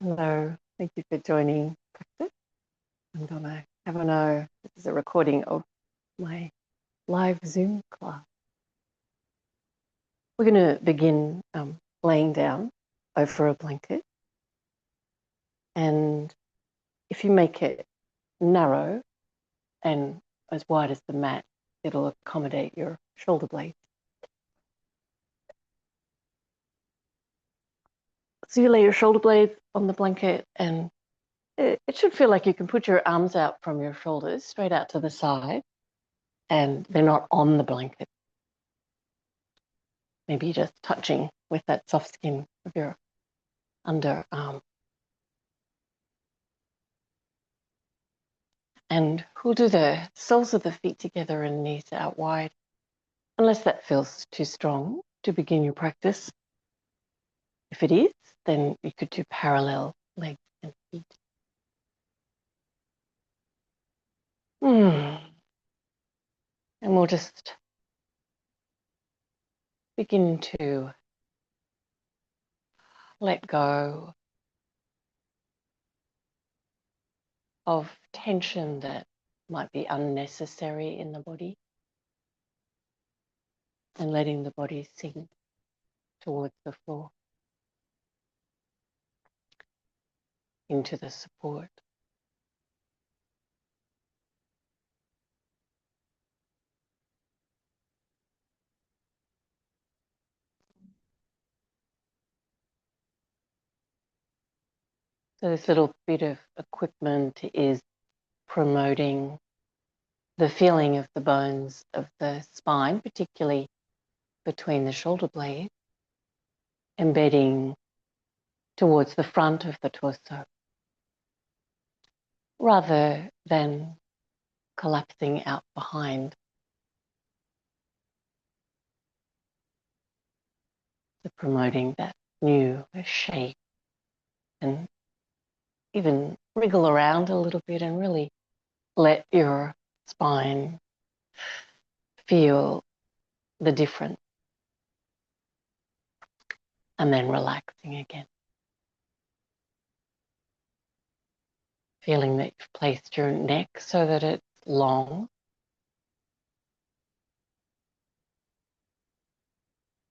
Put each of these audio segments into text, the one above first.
Hello, thank you for joining practice. I'm donna. Cavanough. This is a recording of my live Zoom class. We're going to begin laying down over a blanket, and if you make it narrow and as wide as the mat, it'll accommodate your shoulder blades. So you lay your shoulder blades on the blanket, and it should feel like you can put your arms out from your shoulders straight out to the side, and they're not on the blanket. Maybe just touching with that soft skin of your underarm. And we'll do the soles of the feet together and knees out wide, unless that feels too strong to begin your practice. If it is, then you could do parallel legs and feet. And we'll just begin to let go of tension that might be unnecessary in the body, and letting the body sink towards the floor, into the support. So this little bit of equipment is promoting the feeling of the bones of the spine, particularly between the shoulder blades, embedding towards the front of the torso, rather than collapsing out behind. So promoting that new shape, and even wriggle around a little bit and really let your spine feel the difference, and then relaxing again. Feeling that you've placed your neck so that it's long.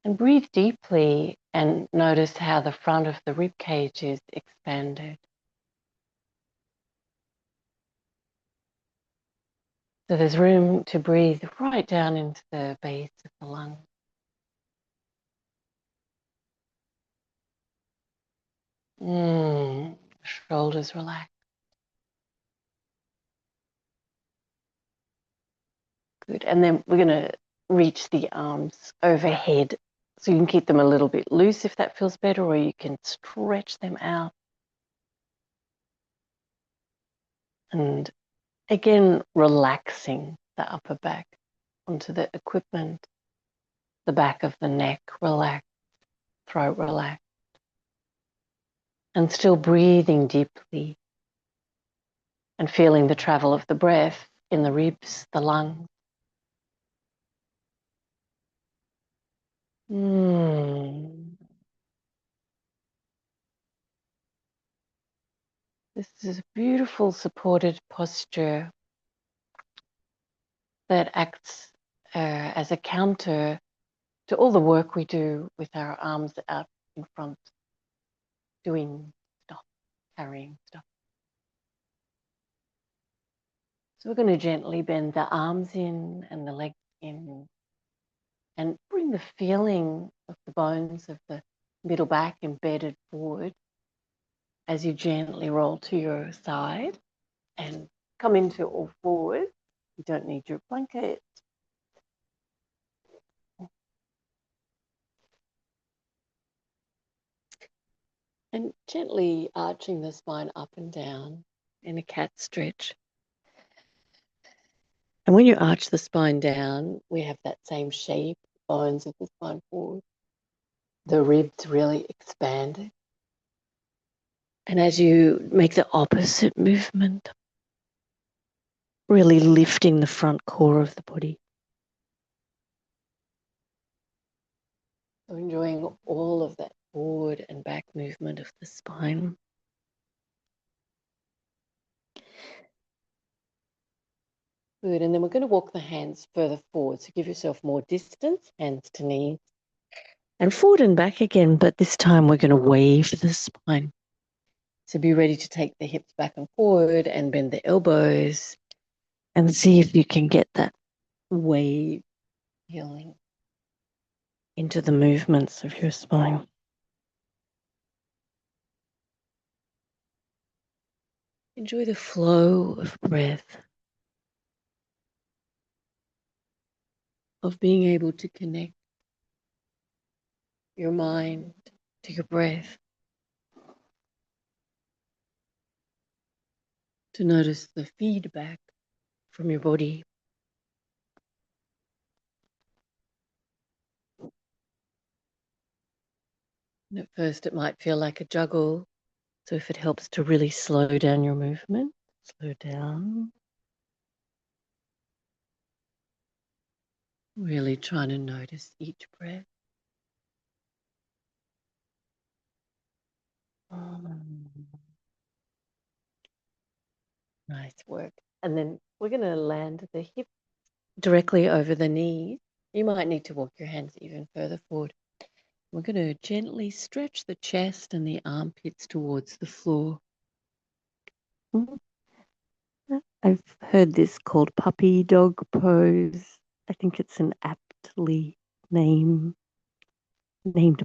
And breathe deeply and notice how the front of the rib cage is expanded. So there's room to breathe right down into the base of the lung. Shoulders relaxed. Good. And then we're going to reach the arms overhead. So you can keep them a little bit loose if that feels better, or you can stretch them out. And again, relaxing the upper back onto the equipment, the back of the neck relaxed, throat relaxed, and still breathing deeply and feeling the travel of the breath in the ribs, the lungs. This is a beautiful supported posture that acts as a counter to all the work we do with our arms out in front, doing stuff, carrying stuff. So we're going to gently bend the arms in and the legs in, and bring the feeling of the bones of the middle back embedded forward as you gently roll to your side and come into all fours. You don't need your blanket. And gently arching the spine up and down in a cat stretch. And when you arch the spine down, we have that same shape, bones of the spine forward. The ribs really expanded. And as you make the opposite movement, really lifting the front core of the body. So enjoying all of that forward and back movement of the spine. Good. And then we're going to walk the hands further forward. So give yourself more distance, hands to knees, and forward and back again. But this time we're going to wave the spine. So be ready to take the hips back and forward and bend the elbows and see if you can get that wave healing into the movements of your spine. Enjoy the flow of breath, of being able to connect your mind to your breath, to notice the feedback from your body. And at first it might feel like a juggle, so if it helps to really slow down your movement, slow down. Really trying to notice each breath. Nice work. And then we're going to land the hip directly over the knees. You might need to walk your hands even further forward. We're going to gently stretch the chest and the armpits towards the floor. I've heard this called puppy dog pose. I think it's an aptly named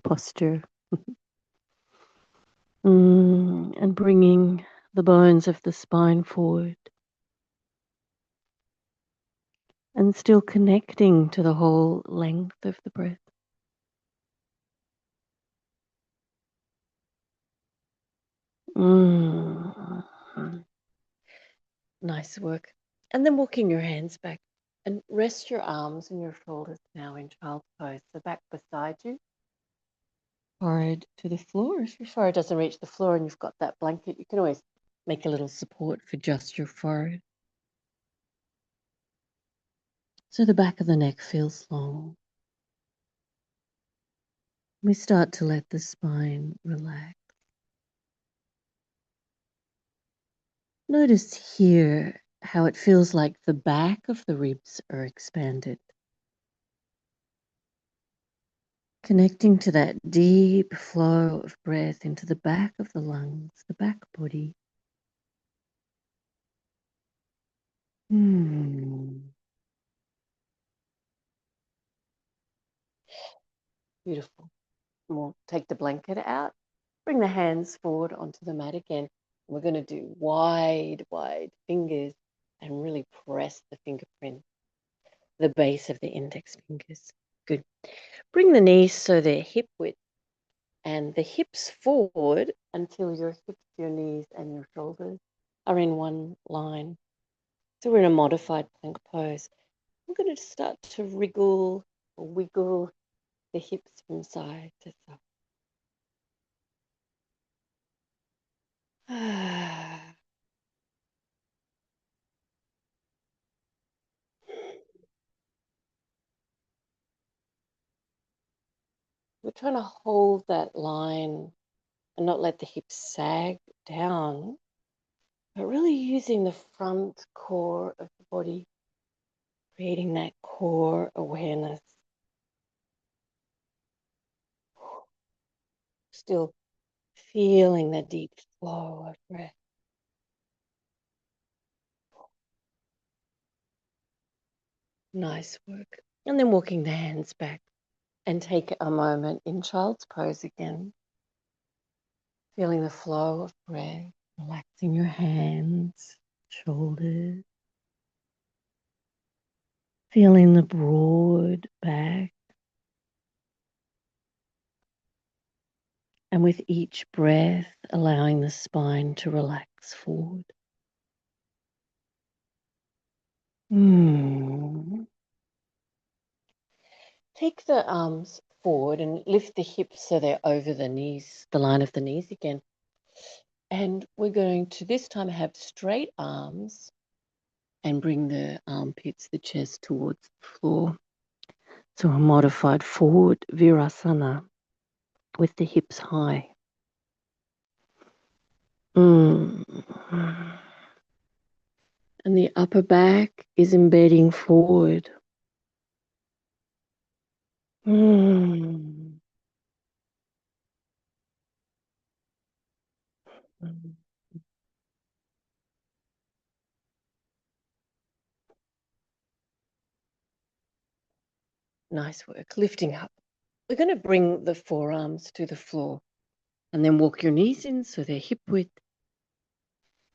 posture. And bringing the bones of the spine forward. And still connecting to the whole length of the breath. Nice work. And then walking your hands back and rest your arms and your shoulders now in child's pose. So back beside you, forehead to the floor. If your forehead doesn't reach the floor and you've got that blanket, you can always make a little support for just your forehead. So the back of the neck feels long. We start to let the spine relax. Notice here how it feels like the back of the ribs are expanded. Connecting to that deep flow of breath into the back of the lungs, the back body. Beautiful. And we'll take the blanket out, bring the hands forward onto the mat again. We're going to do wide fingers and really press the fingerprint, the base of the index fingers. Good. Bring the knees so they're hip width and the hips forward until your hips, your knees, and your shoulders are in one line. So we're in a modified plank pose. I'm going to start to wriggle or wiggle the hips from side to side. We're trying to hold that line and not let the hips sag down, but really using the front core of the body, creating that core awareness. Still feeling the deep flow of breath. Nice work. And then walking the hands back and take a moment in child's pose again. Feeling the flow of breath, relaxing your hands, shoulders. Feeling the broad back. And with each breath, allowing the spine to relax forward. Take the arms forward and lift the hips so they're over the knees, the line of the knees again. And we're going to this time have straight arms and bring the armpits, the chest towards the floor. So a modified forward virasana with the hips high. And the upper back is embedding forward. Mm. Nice work. Lifting up. We're going to bring the forearms to the floor and then walk your knees in so they're hip width.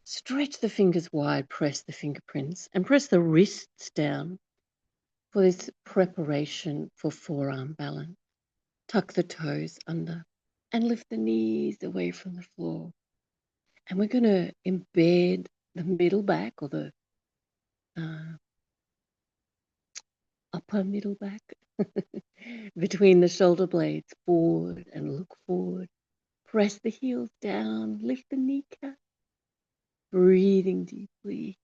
Stretch the fingers wide, press the fingerprints, and press the wrists down for this preparation for forearm balance. Tuck the toes under and lift the knees away from the floor. And we're going to embed the middle back or the upper middle back between the shoulder blades, forward and look forward. Press the heels down, lift the kneecap, breathing deeply.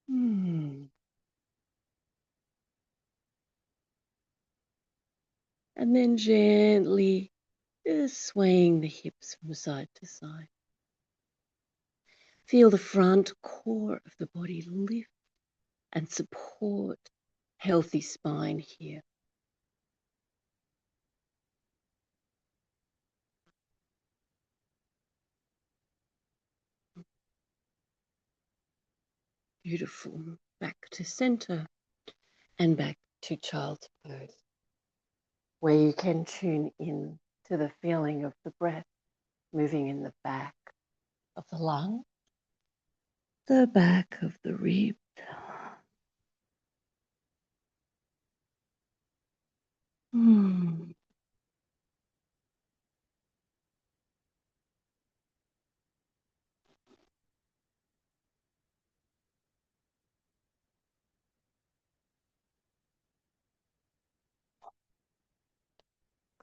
And then gently just swaying the hips from side to side. Feel the front core of the body lift and support healthy spine here. Beautiful. Back to center and back to child's pose, where you can tune in to the feeling of the breath moving in the back of the lung, the back of the rib.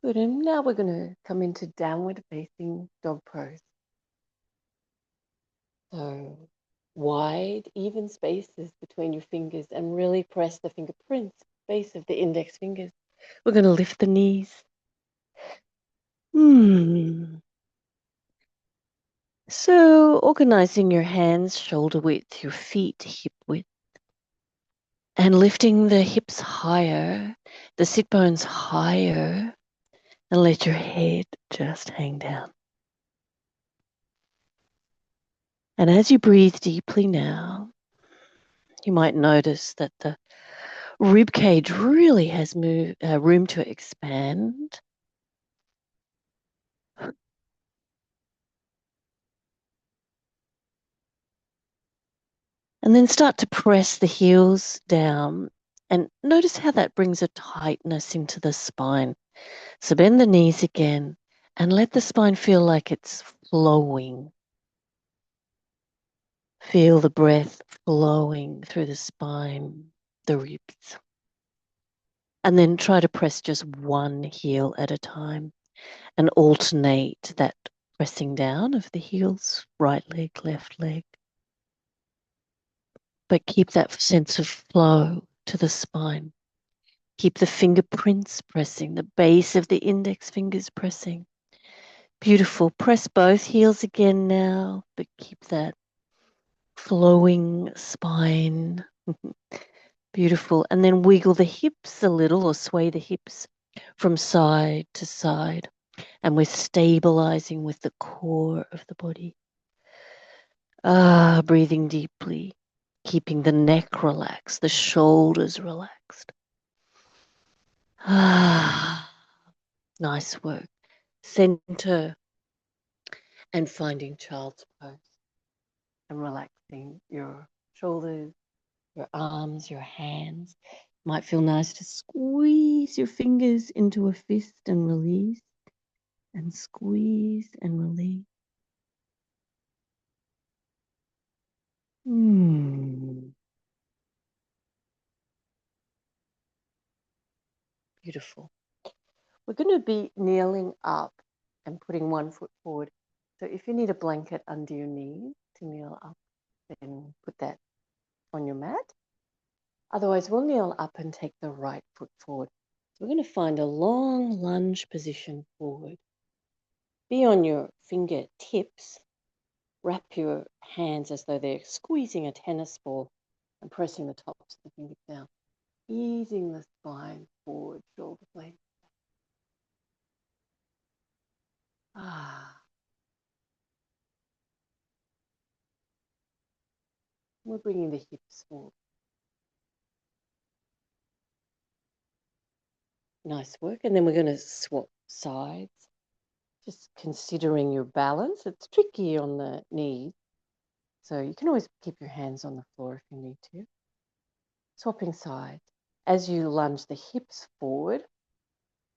Good, and now we're going to come into downward facing dog pose. So wide, even spaces between your fingers and really press the fingerprints, base of the index fingers. We're going to lift the knees. So organizing your hands shoulder width, your feet hip width, and lifting the hips higher, the sit bones higher, and let your head just hang down. And as you breathe deeply now, you might notice that the rib cage really has room to expand. And then start to press the heels down and notice how that brings a tightness into the spine. So bend the knees again and let the spine feel like it's flowing. Feel the breath flowing through the spine, the ribs. And then try to press just one heel at a time and alternate that pressing down of the heels, right leg, left leg. But keep that sense of flow to the spine. Keep the fingerprints pressing, the base of the index fingers pressing. Beautiful. Press both heels again now, but keep that flowing spine. Beautiful. And then wiggle the hips a little or sway the hips from side to side. And we're stabilizing with the core of the body. Breathing deeply, keeping the neck relaxed, the shoulders relaxed. Nice work. Center and finding child's pose and relaxing your shoulders, your arms, your hands. Might feel nice to squeeze your fingers into a fist and release, and squeeze and release. Beautiful. We're going to be kneeling up and putting one foot forward. So if you need a blanket under your knees to kneel up, then put that on your mat. Otherwise, we'll kneel up and take the right foot forward. So we're going to find a long lunge position forward. Be on your fingertips wrap your hands as though they're squeezing a tennis ball and pressing the tops of the fingers down, easing the spine forward, shoulder blades. We're bringing the hips forward. Nice work. And then we're going to swap sides. Just considering your balance. It's tricky on the knees, so you can always keep your hands on the floor if you need to. Swapping sides. As you lunge the hips forward,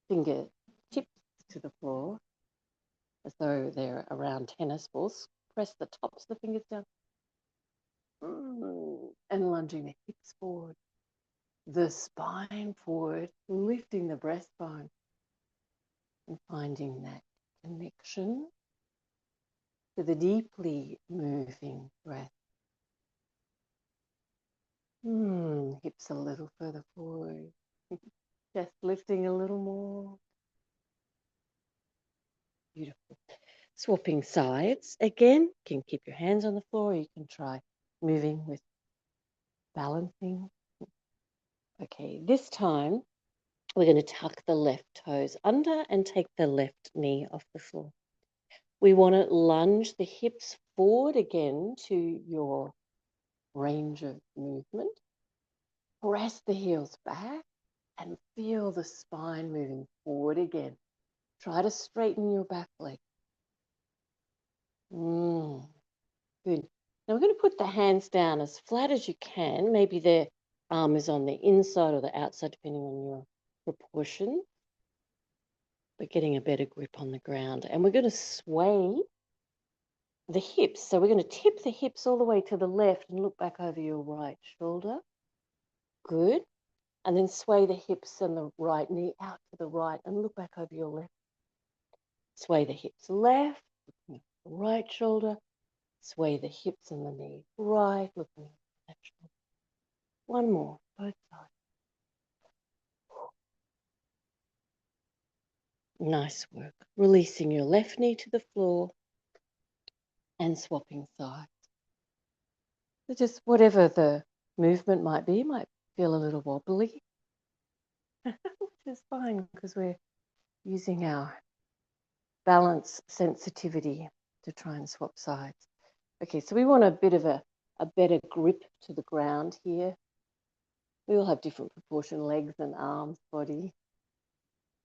finger tips to the floor as though they're around tennis balls. Press the tops of the fingers down and lunging the hips forward. The spine forward, lifting the breastbone and finding that connection to the deeply moving breath. Hips a little further forward. Chest lifting a little more. Beautiful. Swapping sides. Again, you can keep your hands on the floor. You can try moving with balancing. Okay, this time we're going to tuck the left toes under and take the left knee off the floor. We want to lunge the hips forward again to your range of movement. Press the heels back and feel the spine moving forward again. Try to straighten your back leg. Good. Now we're going to put the hands down as flat as you can. Maybe the arm is on the inside or the outside, depending on your proportion. But getting a better grip on the ground. And we're going to sway the hips. So we're going to tip the hips all the way to the left and look back over your right shoulder. Good. And then sway the hips and the right knee out to the right and look back over your left. Sway the hips left, looking at the right shoulder. Sway the hips and the knee right, looking at that shoulder. One more, both sides. Nice work. Releasing your left knee to the floor and swapping sides. So just whatever the movement might be, might feel a little wobbly, which is fine because we're using our balance sensitivity to try and swap sides. Okay, so we want a bit of a better grip to the ground here. We all have different proportion, legs and arms, body.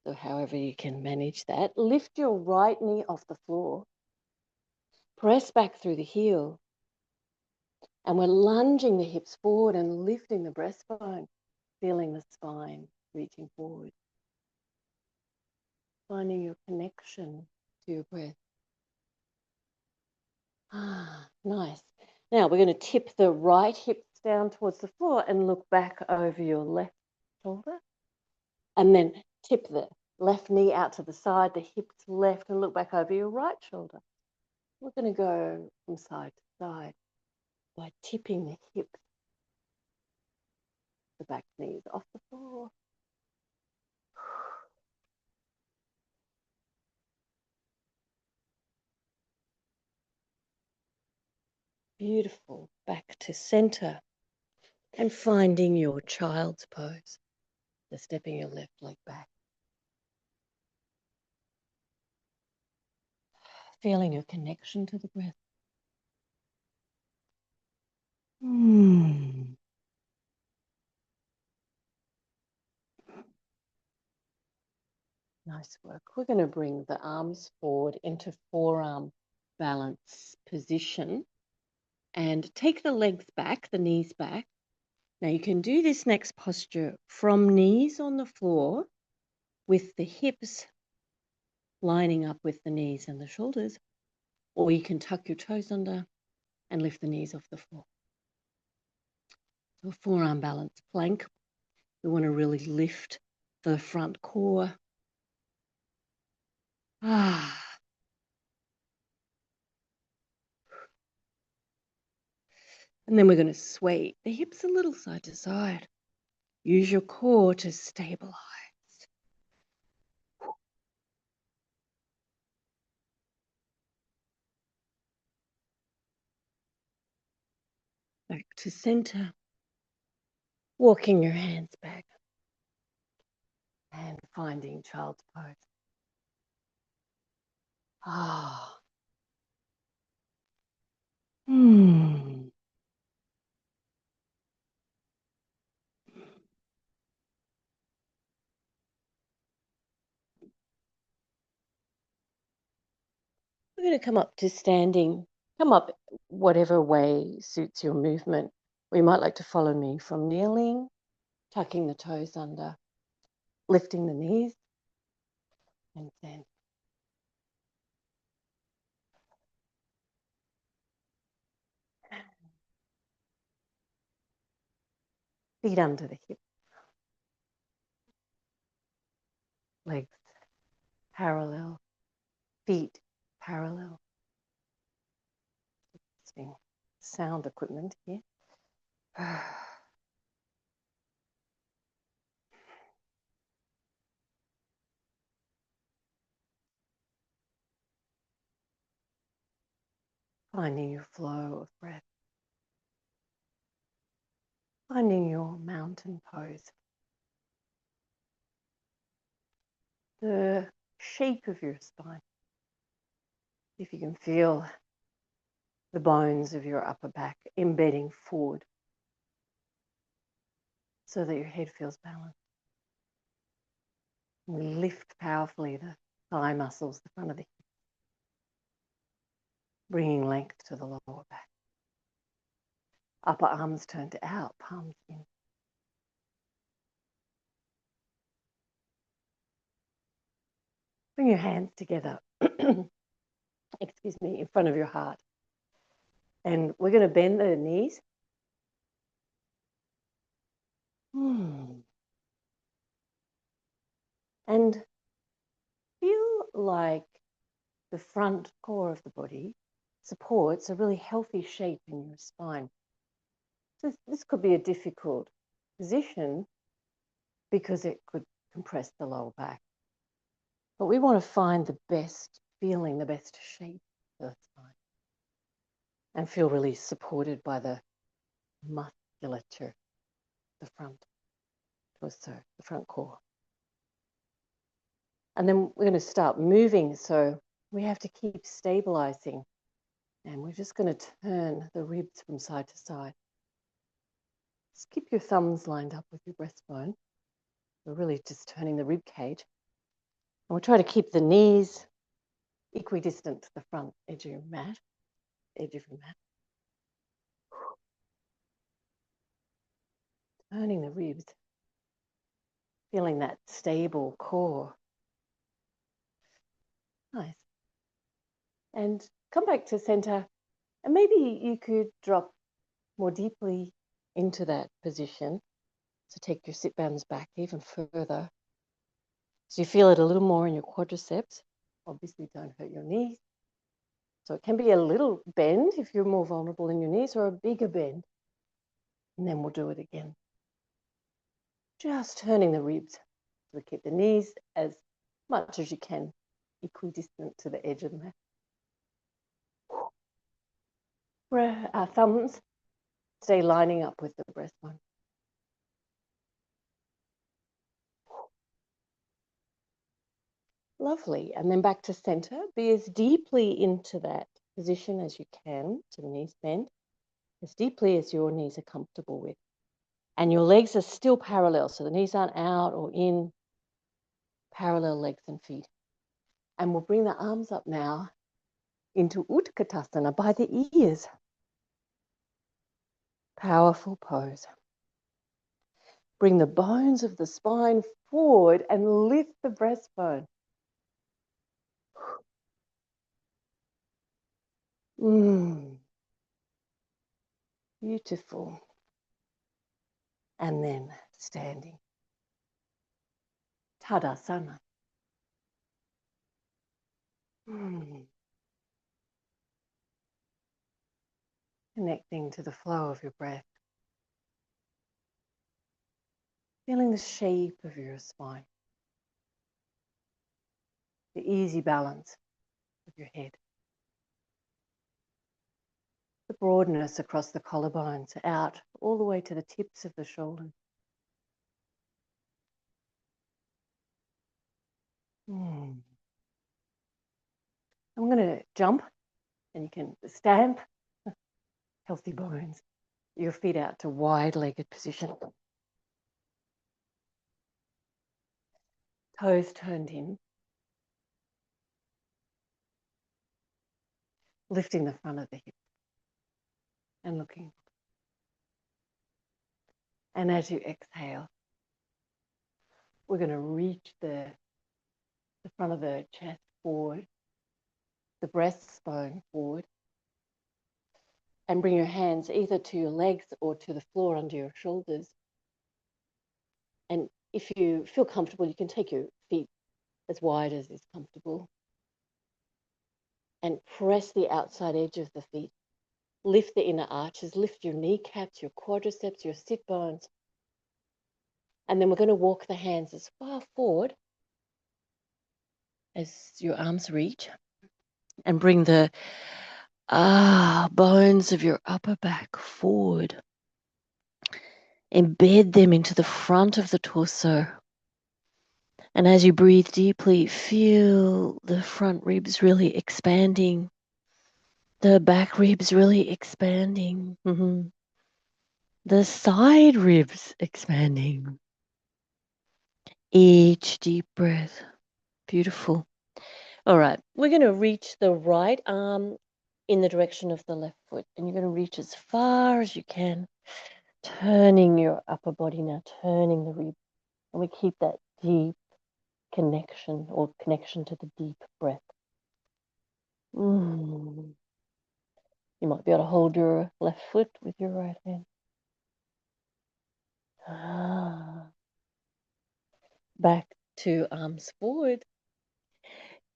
So however you can manage that. Lift your right knee off the floor. Press back through the heel. And we're lunging the hips forward and lifting the breastbone, feeling the spine reaching forward. Finding your connection to your breath. Nice. Now we're going to tip the right hips down towards the floor and look back over your left shoulder. And then tip the left knee out to the side, the hips left, and look back over your right shoulder. We're going to go from side to side by tipping the hips, the back knees off the floor. Beautiful. Back to center and finding your child's pose. So stepping your left leg back. Feeling your connection to the breath. Nice work. We're going to bring the arms forward into forearm balance position and take the legs back, the knees back. Now you can do this next posture from knees on the floor with the hips lining up with the knees and the shoulders, or you can tuck your toes under and lift the knees off the floor. So a forearm balance plank. We want to really lift the front core. And then we're going to sway the hips a little side to side. Use your core to stabilize. to center, walking your hands back and finding child's pose. Ah. Hmm. We're going to come up to standing. Come up whatever way suits your movement. Or you might like to follow me from kneeling, tucking the toes under, lifting the knees, and then feet under the hip, legs parallel, feet parallel. Interesting sound equipment here. Finding your flow of breath. Finding your mountain pose. The shape of your spine. If you can feel the bones of your upper back embedding forward so that your head feels balanced. We lift powerfully the thigh muscles, the front of the hip, bringing length to the lower back. Upper arms turned out, palms in. Bring your hands together, excuse me, in front of your heart. And we're going to bend the knees. And feel like the front core of the body supports a really healthy shape in your spine. So this could be a difficult position because it could compress the lower back. But we want to find the best feeling, the best shape for the spine and feel really supported by the musculature, the front torso, the front core. And then we're going to start moving, so we have to keep stabilizing. And we're just going to turn the ribs from side to side. Just keep your thumbs lined up with your breastbone. We're really just turning the rib cage. And we'll try to keep the knees equidistant to the front edge of your mat. Turning the ribs, feeling that stable core. Nice. And come back to center, and maybe you could drop more deeply into that position. So take your sit bones back even further. So you feel it a little more in your quadriceps. Obviously, don't hurt your knees. So it can be a little bend if you're more vulnerable in your knees, or a bigger bend. And then we'll do it again. Just turning the ribs. So keep the knees as much as you can equidistant to the edge of the mat. Our thumbs stay lining up with the breastbone. Lovely. And then back to center. Be as deeply into that position as you can, to the knees bend, as deeply as your knees are comfortable with. And your legs are still parallel, so the knees aren't out or in, parallel legs and feet. And we'll bring the arms up now into Utkatasana by the ears. Powerful pose. Bring the bones of the spine forward and lift the breastbone. Beautiful. And then standing. Tadasana. Connecting to the flow of your breath. Feeling the shape of your spine. The easy balance of your head. The broadness across the collarbones, out all the way to the tips of the shoulders. I'm going to jump, and you can stamp. Healthy bones. Your feet out to wide-legged position. Toes turned in. Lifting the front of the hip and looking. And as you exhale, we're going to reach the front of the chest forward, the breastbone forward, and bring your hands either to your legs or to the floor under your shoulders. And if you feel comfortable, you can take your feet as wide as is comfortable and press the outside edge of the feet. Lift the inner arches, lift your kneecaps, your quadriceps, your sit bones. And then we're going to walk the hands as far forward as your arms reach and bring the bones of your upper back forward. Embed them into the front of the torso. And as you breathe deeply, feel the front ribs really expanding, the back ribs really expanding, the side ribs expanding. Each deep breath. Beautiful. All right, we're going to reach the right arm in the direction of the left foot, and you're going to reach as far as you can, turning your upper body now, turning the rib, and we keep that deep connection to the deep breath. You might be able to hold your left foot with your right hand. Back to arms forward.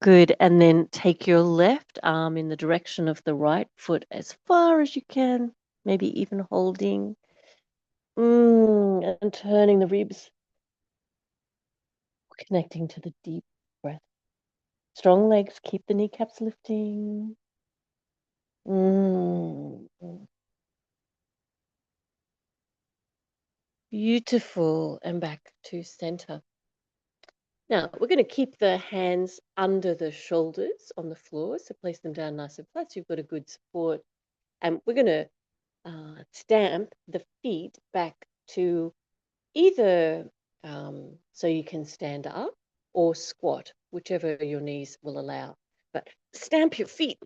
Good, and then take your left arm in the direction of the right foot as far as you can, maybe even holding, and turning the ribs, connecting to the deep breath. Strong legs, keep the kneecaps lifting. Beautiful, and back to center. Now, we're going to keep the hands under the shoulders on the floor, so place them down nice and flat so you've got a good support. And we're going to stamp the feet back to either so you can stand up or squat, whichever your knees will allow. But stamp your feet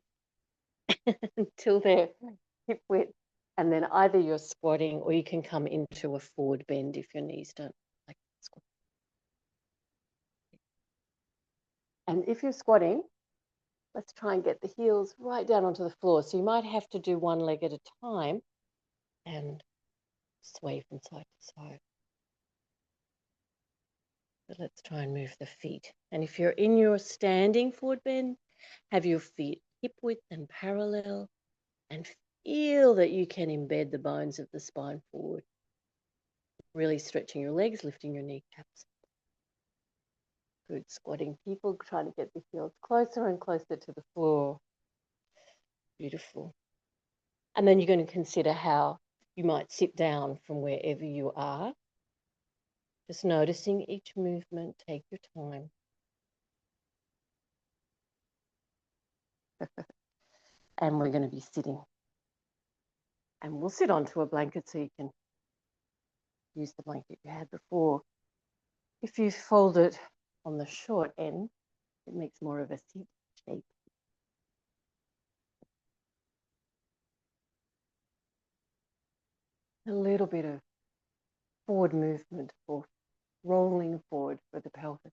until they're hip width, and then either you're squatting or you can come into a forward bend if your knees don't like squat. And if you're squatting, let's try and get the heels right down onto the floor. So you might have to do one leg at a time and sway from side to side. But let's try and move the feet. And if you're in your standing forward bend, have your feet hip width and parallel, and feel that you can embed the bones of the spine forward. Really stretching your legs, lifting your kneecaps. Good. Squatting people, trying to get the heels closer and closer to the floor. Beautiful. And then you're going to consider how you might sit down from wherever you are. Just noticing each movement. Take your time. And we're going to be sitting. And we'll sit onto a blanket so you can use the blanket you had before. If you fold it on the short end, it makes more of a seat shape. A little bit of forward movement or rolling forward for the pelvis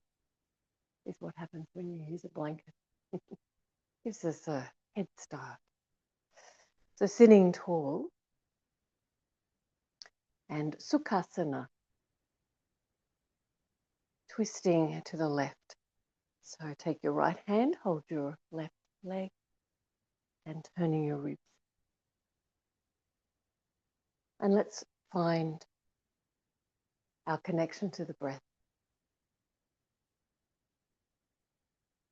is what happens when you use a blanket. Gives us a head start. So sitting tall and Sukhasana, twisting to the left. So take your right hand, hold your left leg and turning your ribs. And let's find our connection to the breath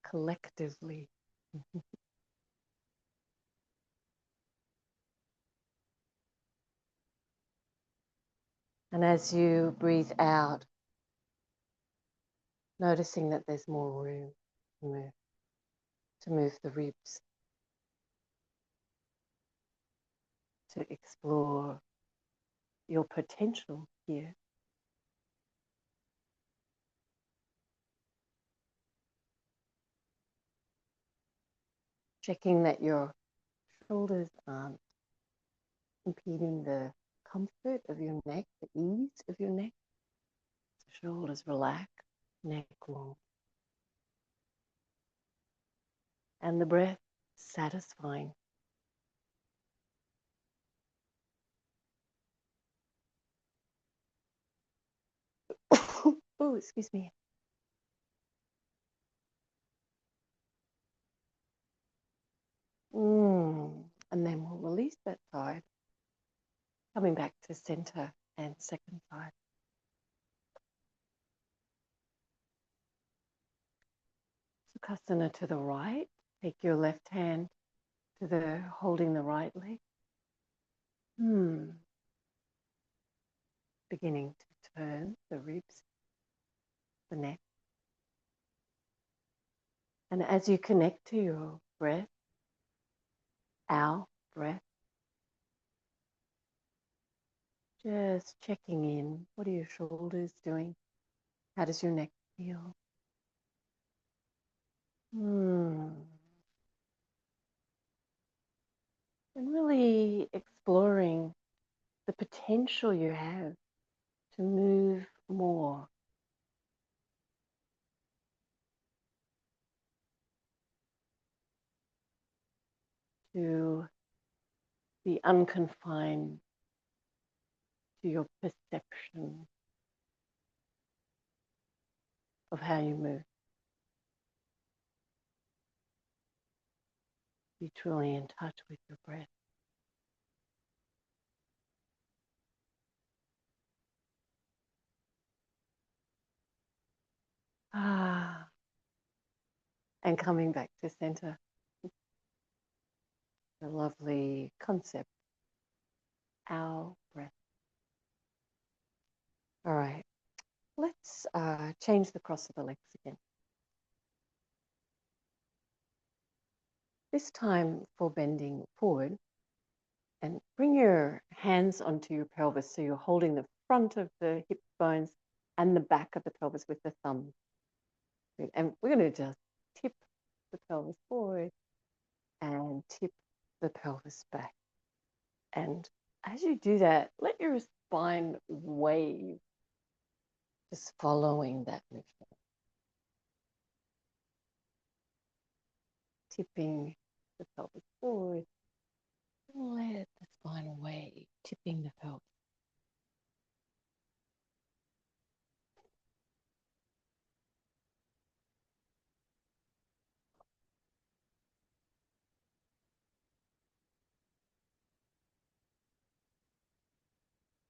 collectively. And as you breathe out, noticing that there's more room to move the ribs, to explore your potential here. Checking that your shoulders aren't impeding the comfort of your neck, the ease of your neck. The shoulders relax, neck long. And the breath satisfying. Oh, excuse me. And then we'll release that side, coming back to center and second side. Sukhasana to the right. Take your left hand to the holding the right leg. Beginning to turn the ribs, the neck. And as you connect to your breath, our breath, just checking in. What are your shoulders doing? How does your neck feel? And really exploring the potential you have to move more. To be unconfined to your perception of how you move. Be truly in touch with your breath. And coming back to center. The lovely concept, our breath. All right, let's change the cross of the legs again. This time for bending forward, and bring your hands onto your pelvis so you're holding the front of the hip bones and the back of the pelvis with the thumb. And we're going to just tip the pelvis forward and tip the pelvis back. And as you do that, let your spine wave, just following that movement. Tipping the pelvis forward. Let the spine wave, tipping the pelvis.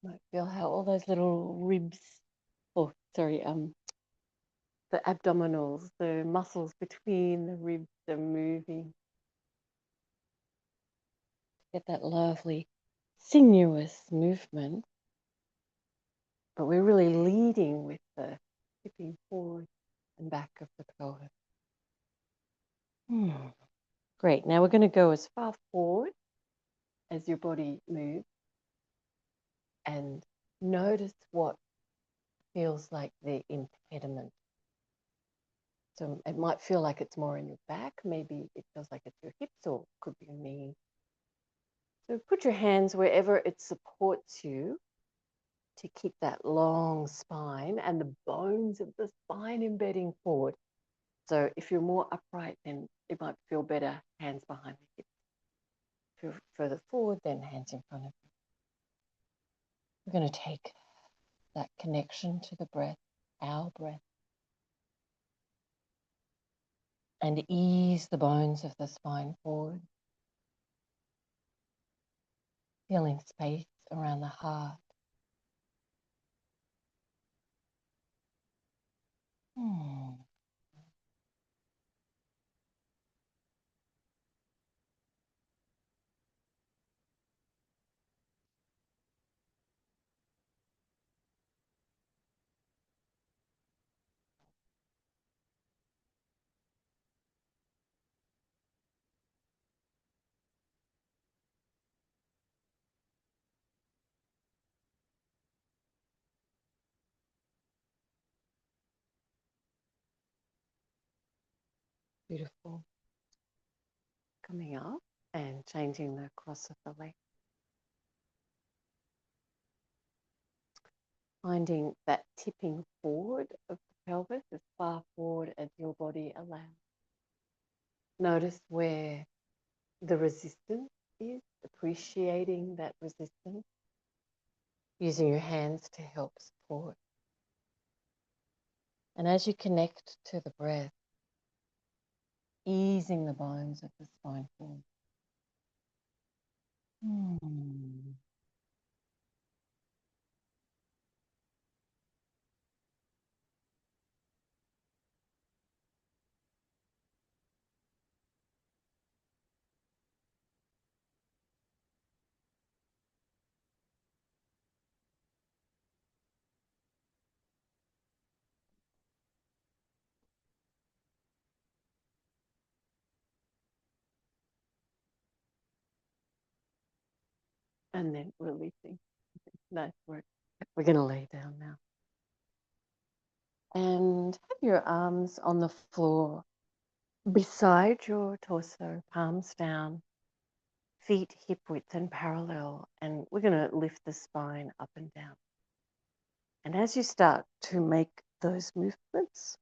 Might feel how all those little ribs, the abdominals, the muscles between the ribs are moving. Get that lovely sinuous movement, but we're really leading with the tipping forward and back of the pelvis. Great. Now we're going to go as far forward as your body moves and notice what feels like the impediment. So it might feel like it's more in your back. Maybe it feels like it's your hips, or it could be your knee. So put your hands wherever it supports you to keep that long spine and the bones of the spine embedding forward. So if you're more upright, then it might feel better, hands behind the hips. If you're further forward, then hands in front of you. We're going to take that connection to the breath, our breath, and ease the bones of the spine forward, feeling space around the heart. Beautiful. Coming up and changing the cross of the leg. Finding that tipping forward of the pelvis as far forward as your body allows. Notice where the resistance is, appreciating that resistance, using your hands to help support. And as you connect to the breath, easing the bones of the spine forward. And then releasing. Nice work. We're going to lay down now. And have your arms on the floor beside your torso, palms down, feet hip width and parallel. And we're going to lift the spine up and down. And as you start to make those movements,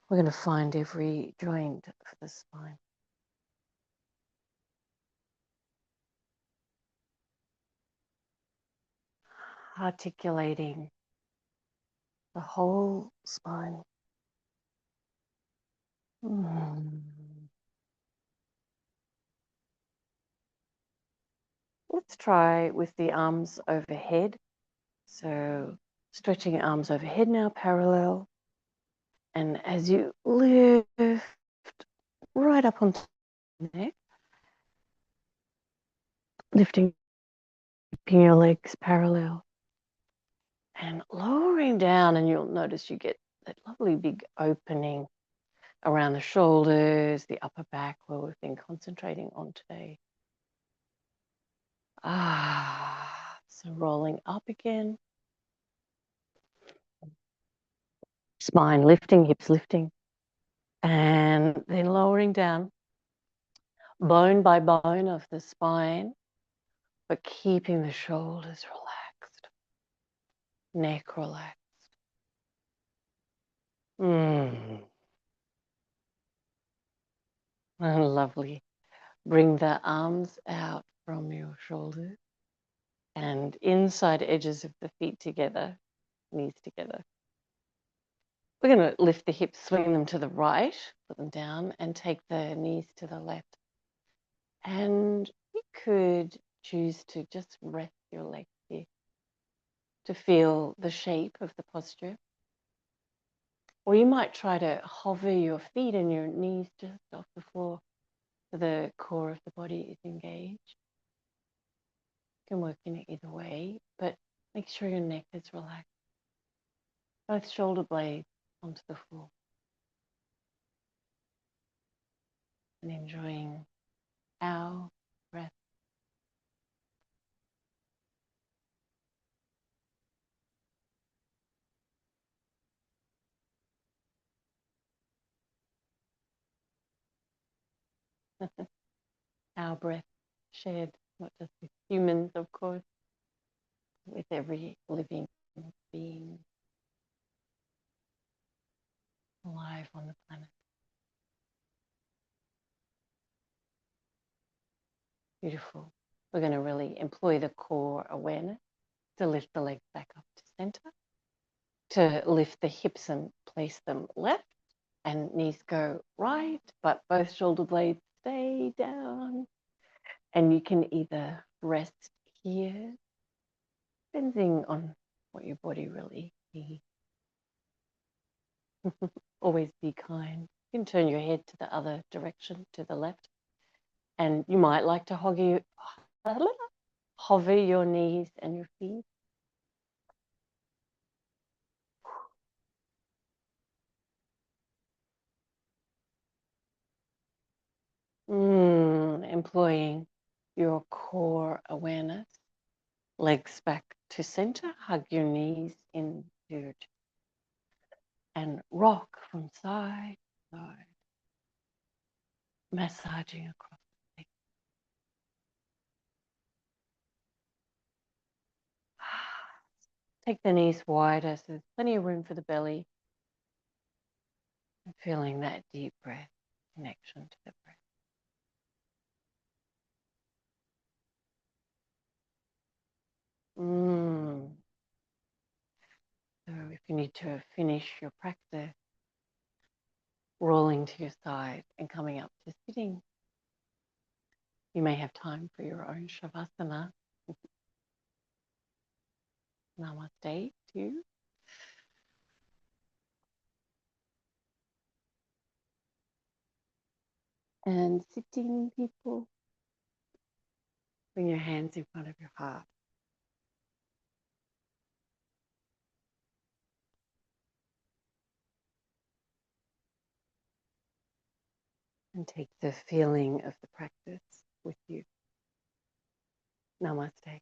we're going to find every joint for the spine. Articulating the whole spine. Let's try with the arms overhead. So stretching arms overhead now, parallel. And as you lift right up onto the neck, lifting your legs parallel and lowering down, and you'll notice you get that lovely big opening around the shoulders, the upper back, where we've been concentrating on today. So rolling up again. Spine lifting, hips lifting, and then lowering down, bone by bone of the spine, but keeping the shoulders relaxed, neck relaxed. Lovely. Bring the arms out from your shoulders and inside edges of the feet together, knees together. We're going to lift the hips, swing them to the right, put them down, and take the knees to the left. And you could choose to just rest your legs here to feel the shape of the posture. Or you might try to hover your feet and your knees just off the floor so the core of the body is engaged. You can work in it either way, but make sure your neck is relaxed. Both shoulder blades onto the floor. And enjoying our breath. Our breath shared, not just with humans, of course, with every living being alive on the planet. Beautiful. We're going to really employ the core awareness to lift the legs back up to center, to lift the hips and place them left, and knees go right, but both shoulder blades stay down. And you can either rest here, depending on what your body really needs. Always be kind. You can turn your head to the other direction, to the left. And you might like to hover your knees and your feet. Employing your core awareness. Legs back to center. Hug your knees into your chest. And rock from side side, massaging across the neck. Take the knees wider so there's plenty of room for the belly. And feeling that deep breath, connection to the breath. So if you need to finish your practice, rolling to your side and coming up to sitting, you may have time for your own shavasana. Namaste to you. And sitting people, bring your hands in front of your heart. And take the feeling of the practice with you. Namaste.